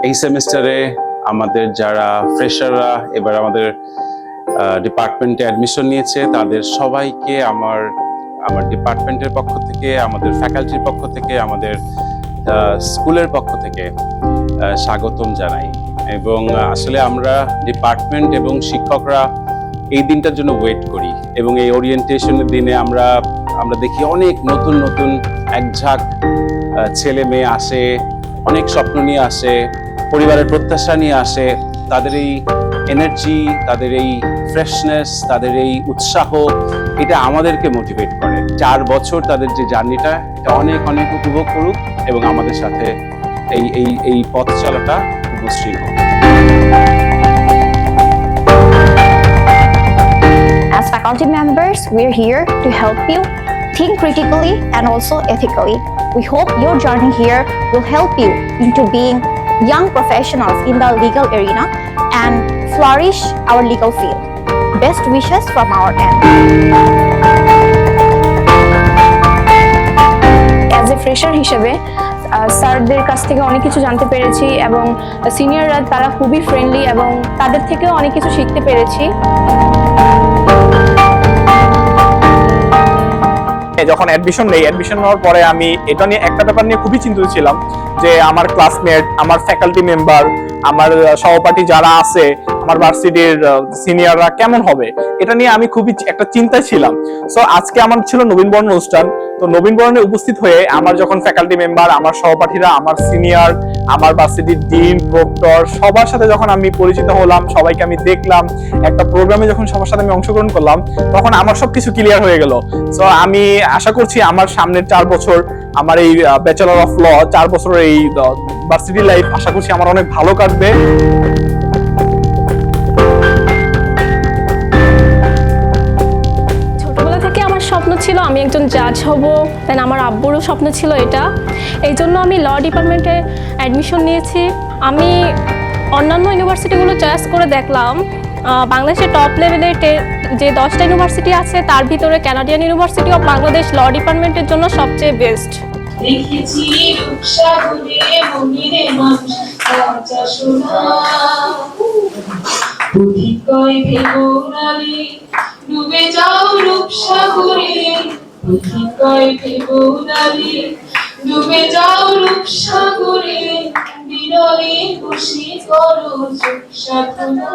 এই সেমিস্টারে আমাদের যারা ফ্রেশাররা এবার আমাদের ডিপার্টমেন্টে অ্যাডমিশন নিয়েছে তাদের সবাইকে আমার ডিপার্টমেন্টের পক্ষ থেকে, আমাদের ফ্যাকাল্টির পক্ষ থেকে, আমাদের স্কুলের পক্ষ থেকে স্বাগতম জানাই। এবং আসলে আমরা ডিপার্টমেন্ট এবং শিক্ষকরা এই দিনটার জন্য ওয়েট করি এবং এই ওরিয়েন্টেশনের দিনে আমরা দেখি অনেক নতুন নতুন একঝাঁক ছেলে মেয়ে আসে, অনেক স্বপ্ন নিয়ে আসে, পরিবারের প্রত্যাশা নিয়ে আসে। তাদের এই এনার্জি, তাদের এই ফ্রেশনেস, তাদের এই উৎসাহ, এটা আমাদেরকে মোটিভেট করে। 4 বছর তাদের যে জার্নিটা, এটা অনেক অনেক উপভোগ করুক এবং আমাদের সাথে এই পথ চলাটা মসৃণ হোক। As faculty members, we're here to help you think critically and also ethically. We hope your journey here will help you into being young professionals in the legal arena and flourish our legal field. Best wishes from our end. As a fresher হিসেবে স্যারদের কাছ থেকে অনেক কিছু জানতে পেরেছি এবং সিনিয়ররা তারা খুবই ফ্রেন্ডলি এবং তাদের থেকেও অনেক কিছু শিখতে পেরেছি। যখন অ্যাডমিশন নেওয়ার পরে আমি এটা নিয়ে একটা ব্যাপার নিয়ে খুবই চিন্তিত ছিলাম যে আমার ক্লাসমেট, আমার ফ্যাকাল্টি মেম্বার, আমার সহপাঠী যারা আছে, আমার ভার্সিটির সিনিয়ররা কেমন হবে, এটা নিয়ে আমি খুবই একটা চিন্তায় ছিলাম। সো আজকে আমার ছিল নবীনবরণ অনুষ্ঠান। তো নবীনবরণে উপস্থিত হয়ে আমার যখন ফ্যাকাল্টি মেম্বার, আমার সহপাঠীরা, আমার সিনিয়র, আমার ভার্সিটির ডিন, প্রক্টর সবার সাথে যখন আমি পরিচিত হলাম, সবাইকে আমি দেখলাম, একটা প্রোগ্রামে যখন সবার সাথে আমি অংশগ্রহণ করলাম, তখন আমার সবকিছু ক্লিয়ার হয়ে গেল। সো আমি আশা করছি আমার সামনের 4 বছর আমার এই ব্যাচেলর অফ ল 4 বছরের এই ভার্সিটি লাইফ আশা করছি আমার অনেক ভালো কাটবে। ছোটবেলা থেকে আমার স্বপ্ন ছিল আমি একজন জাজ হব, দেন আমার আব্বুরও স্বপ্ন ছিল এটা। এই জন্য আমি ল ডিপার্টমেন্টে অ্যাডমিশন নিয়েছি। আমি অন্যান্য ইউনিভার্সিটিগুলো চয়েস করে দেখলাম, বাংলাদেশের টপ লেভেলের যে 10টা ইউনিভার্সিটি আছে তার ভিতরে কানাডিয়ান ইউনিভার্সিটি অফ বাংলাদেশ ল ডিপার্টমেন্টের জন্য সবচেয়ে বেস্ট। দেখেছি রূপসাগরে মনিরে মানুষ রাজা সোনা কয় ভেবনারে ডুবে যাও রূপসাগরে কয় ভেবনারে ডুবে যাও রূপসাগরে বিরলে খুশি করো চোখ সাধনা।